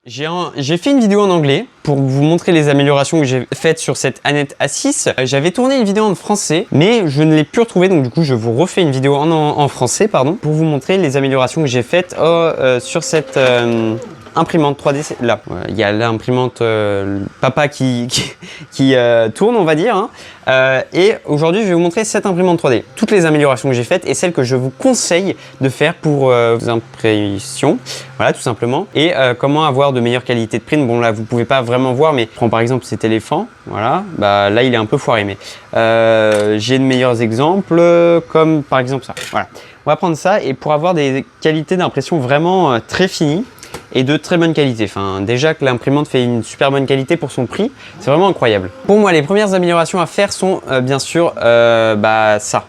J'ai fait une vidéo en anglais pour vous montrer les améliorations que j'ai faites sur cette Anet A6. J'avais tourné une vidéo en français, mais je ne l'ai plus retrouvée, donc du coup je vous refais une vidéo en français, pardon, pour vous montrer les améliorations que j'ai faites sur cette imprimante 3D. Là, il y a l'imprimante papa qui tourne, on va dire, hein. Et aujourd'hui, je vais vous montrer cette imprimante 3D. Toutes les améliorations que j'ai faites et celles que je vous conseille de faire pour vos impressions. Voilà, tout simplement. Et comment avoir de meilleure qualité de print. Bon, là, vous pouvez pas vraiment voir, mais je prends par exemple cet éléphant. Voilà, bah là, il est un peu foiré, mais j'ai de meilleurs exemples, comme par exemple ça. Voilà, on va prendre ça et pour avoir des qualités d'impression vraiment très finies et de très bonne qualité. Enfin, déjà que l'imprimante fait une super bonne qualité pour son prix, c'est vraiment incroyable. Pour moi, les premières améliorations à faire sont bien sûr ça.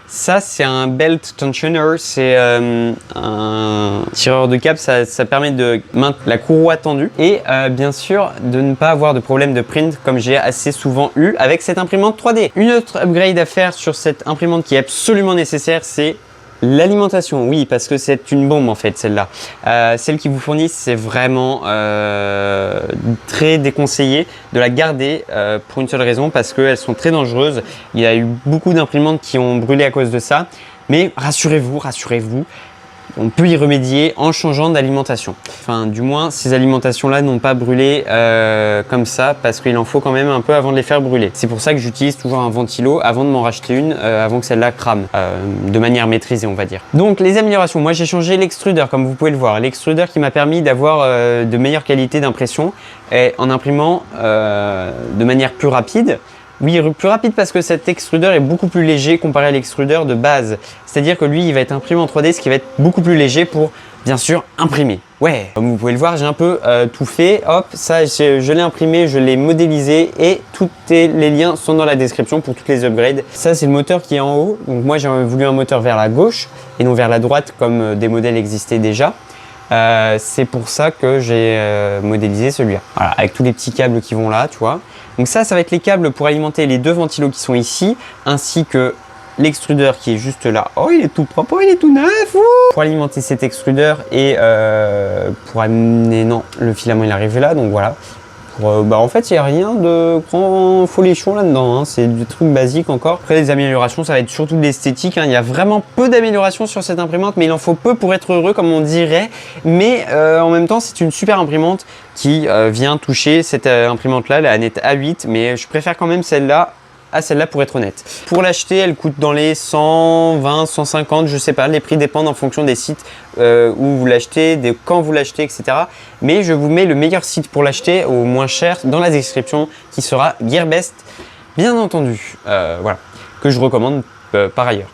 Ça, c'est un belt tensioner, c'est un tireur de câble, ça permet de maintenir la courroie tendue et bien sûr de ne pas avoir de problème de print comme j'ai assez souvent eu avec cette imprimante 3D. Une autre upgrade à faire sur cette imprimante qui est absolument nécessaire, c'est l'alimentation. Oui, parce que c'est une bombe en fait, celle-là. Celle qui vous fournissent, c'est vraiment très déconseillé de la garder pour une seule raison, parce qu'elles sont très dangereuses. Il y a eu beaucoup d'imprimantes qui ont brûlé à cause de ça. Mais rassurez-vous, on peut y remédier en changeant d'alimentation. Enfin, du moins, ces alimentations-là n'ont pas brûlé comme ça, parce qu'il en faut quand même un peu avant de les faire brûler. C'est pour ça que j'utilise toujours un ventilo avant de m'en racheter une, avant que celle-là crame, de manière maîtrisée, on va dire. Donc, les améliorations. Moi, j'ai changé l'extrudeur, comme vous pouvez le voir. L'extrudeur qui m'a permis d'avoir de meilleures qualités d'impression en imprimant de manière plus rapide. Oui, plus rapide parce que cet extrudeur est beaucoup plus léger comparé à l'extrudeur de base. C'est-à-dire que lui, il va être imprimé en 3D, ce qui va être beaucoup plus léger pour, bien sûr, imprimer. Ouais, comme vous pouvez le voir, j'ai un peu tout fait. Hop, ça, je l'ai imprimé, je l'ai modélisé et tous les liens sont dans la description pour toutes les upgrades. Ça, c'est le moteur qui est en haut. Donc moi, j'ai voulu un moteur vers la gauche et non vers la droite comme des modèles existaient déjà. C'est pour ça que j'ai modélisé celui-là. Voilà, avec tous les petits câbles qui vont là, tu vois. Donc ça va être les câbles pour alimenter les deux ventilos qui sont ici, ainsi que l'extrudeur qui est juste là. Oh, il est tout propre, oh, il est tout neuf. Pour alimenter cet extrudeur et pour amener... Non, le filament il arrive là, donc voilà. En fait, il n'y a rien de grand folichon là-dedans, hein. C'est du truc basique encore. Après, les améliorations, ça va être surtout de l'esthétique, hein. Il y a vraiment peu d'améliorations sur cette imprimante, mais il en faut peu pour être heureux, comme on dirait. Mais en même temps, c'est une super imprimante qui vient toucher cette imprimante-là, la Anet A8, mais je préfère quand même celle-là à celle-là pour être honnête. Pour l'acheter, elle coûte dans les 120, 150, je sais pas, les prix dépendent en fonction des sites où vous l'achetez, de quand vous l'achetez, etc. Mais je vous mets le meilleur site pour l'acheter au moins cher dans la description qui sera Gearbest, bien entendu, voilà, que je recommande par ailleurs.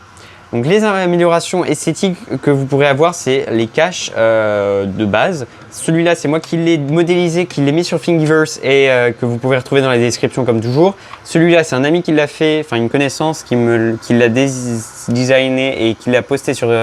Donc les améliorations esthétiques que vous pourrez avoir, c'est les caches de base. Celui-là, c'est moi qui l'ai modélisé, qui l'ai mis sur Thingiverse et que vous pouvez retrouver dans la description comme toujours. Celui-là, c'est un ami qui l'a fait, enfin une connaissance qui l'a designé et qui l'a posté sur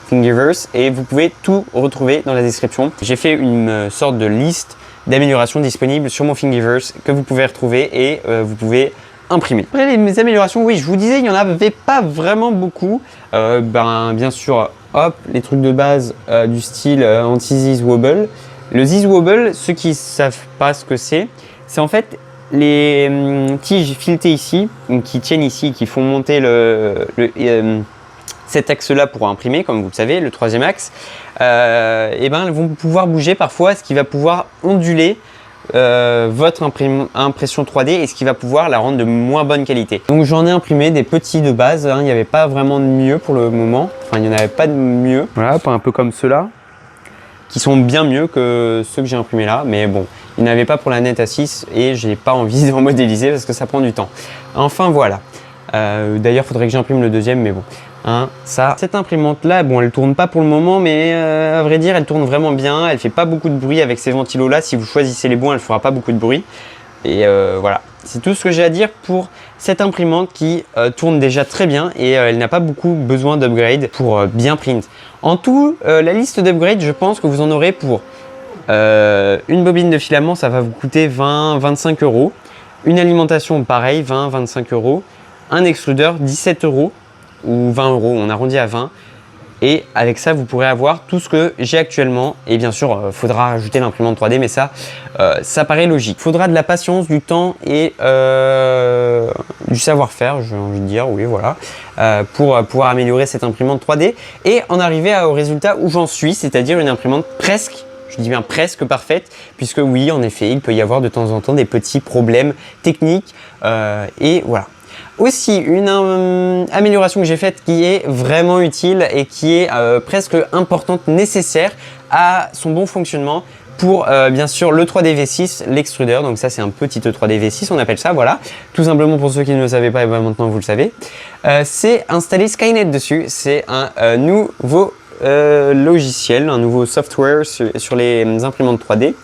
Thingiverse. Et vous pouvez tout retrouver dans la description. J'ai fait une sorte de liste d'améliorations disponibles sur mon Thingiverse que vous pouvez retrouver et vous pouvez imprimer. Après les améliorations, oui, je vous disais, il n'y en avait pas vraiment beaucoup. Bien sûr, hop, les trucs de base du style anti-Ziz Wobble. Le Ziz Wobble, ceux qui ne savent pas ce que c'est en fait les tiges filetées ici, qui tiennent ici, qui font monter cet axe-là pour imprimer, comme vous le savez, le troisième axe. Elles vont pouvoir bouger parfois, ce qui va pouvoir onduler votre impression 3D et ce qui va pouvoir la rendre de moins bonne qualité. Donc j'en ai imprimé des petits de base, hein. Il n'y avait pas vraiment de mieux pour le moment, enfin il n'y en avait pas de mieux. Voilà, pas un peu comme ceux-là, qui sont bien mieux que ceux que j'ai imprimés là, mais bon, il n'y en avait pas pour la Anet A6 et j'ai pas envie d'en modéliser parce que ça prend du temps. Enfin voilà, d'ailleurs il faudrait que j'imprime le deuxième, mais bon. Hein, cette imprimante là, bon, elle tourne pas pour le moment, mais à vrai dire elle tourne vraiment bien, elle fait pas beaucoup de bruit avec ces ventilos là. Si vous choisissez les bons, elle fera pas beaucoup de bruit et voilà, c'est tout ce que j'ai à dire pour cette imprimante qui tourne déjà très bien et elle n'a pas beaucoup besoin d'upgrade pour bien print. En tout, la liste d'upgrade, je pense que vous en aurez pour une bobine de filament, ça va vous coûter 20-25 €, une alimentation pareil, 20-25 €, un extrudeur 17 € ou 20 €, on arrondit à 20, Et avec ça, vous pourrez avoir tout ce que j'ai actuellement. Et bien sûr, il faudra rajouter l'imprimante 3D, mais ça paraît logique. Il faudra de la patience, du temps et du savoir-faire, j'ai envie de dire, oui, voilà, pour pouvoir améliorer cette imprimante 3D et en arriver au résultat où j'en suis, c'est-à-dire une imprimante presque, je dis bien presque parfaite, puisque oui, en effet, il peut y avoir de temps en temps des petits problèmes techniques et voilà. Aussi, une amélioration que j'ai faite qui est vraiment utile et qui est presque importante, nécessaire à son bon fonctionnement pour bien sûr le 3D V6, l'extrudeur. Donc ça c'est un petit E3D V6, on appelle ça, voilà. Tout simplement pour ceux qui ne le savaient pas, et ben maintenant vous le savez. C'est installé Skynet dessus, c'est un nouveau logiciel, un nouveau software sur les imprimantes 3D.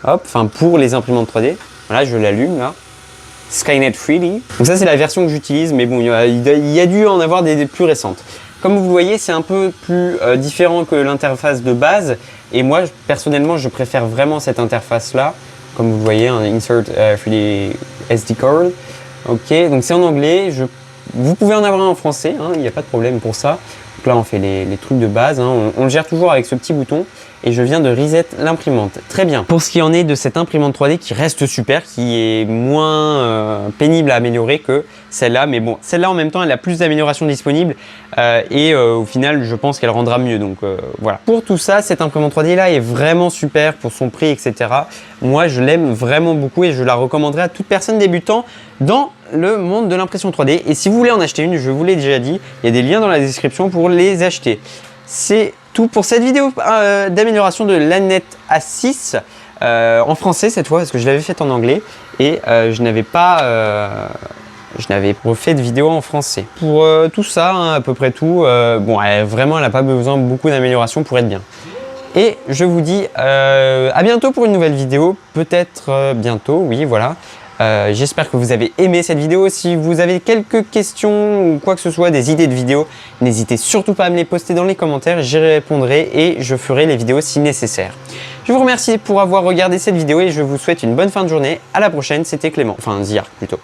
Hop, enfin pour les imprimantes 3D. Voilà, je l'allume là. Skynet 3D. Donc ça c'est la version que j'utilise, mais bon, il y a dû en avoir des plus récentes. Comme vous le voyez, c'est un peu plus différent que l'interface de base. Et moi, personnellement, je préfère vraiment cette interface-là. Comme vous le voyez, un Insert 3D SD card. Ok, donc c'est en anglais. Vous pouvez en avoir un en français, hein, il n'y a pas de problème pour ça. Donc là, on fait les trucs de base. Hein. On le gère toujours avec ce petit bouton. Et je viens de reset l'imprimante. Très bien. Pour ce qui en est de cette imprimante 3D qui reste super, qui est moins pénible à améliorer que celle-là. Mais bon, celle-là en même temps, elle a plus d'améliorations disponibles. Et au final, je pense qu'elle rendra mieux. Donc voilà. Pour tout ça, cette imprimante 3D là est vraiment super pour son prix, etc. Moi, je l'aime vraiment beaucoup et je la recommanderais à toute personne débutant dans le monde de l'impression 3D. Et si vous voulez en acheter une, je vous l'ai déjà dit, il y a des liens dans la description pour les acheter. C'est tout pour cette vidéo d'amélioration de l'Anet A6 en français cette fois parce que je l'avais faite en anglais et je n'avais refait de vidéo en français. Pour tout ça, hein, à peu près tout, bon, vraiment elle n'a pas besoin de beaucoup d'amélioration pour être bien. Et je vous dis à bientôt pour une nouvelle vidéo, peut-être bientôt, oui voilà. J'espère que vous avez aimé cette vidéo. Si vous avez quelques questions ou quoi que ce soit, des idées de vidéos, n'hésitez surtout pas à me les poster dans les commentaires. J'y répondrai et je ferai les vidéos si nécessaire. Je vous remercie pour avoir regardé cette vidéo et je vous souhaite une bonne fin de journée. À la prochaine, c'était Clément, enfin Zia plutôt.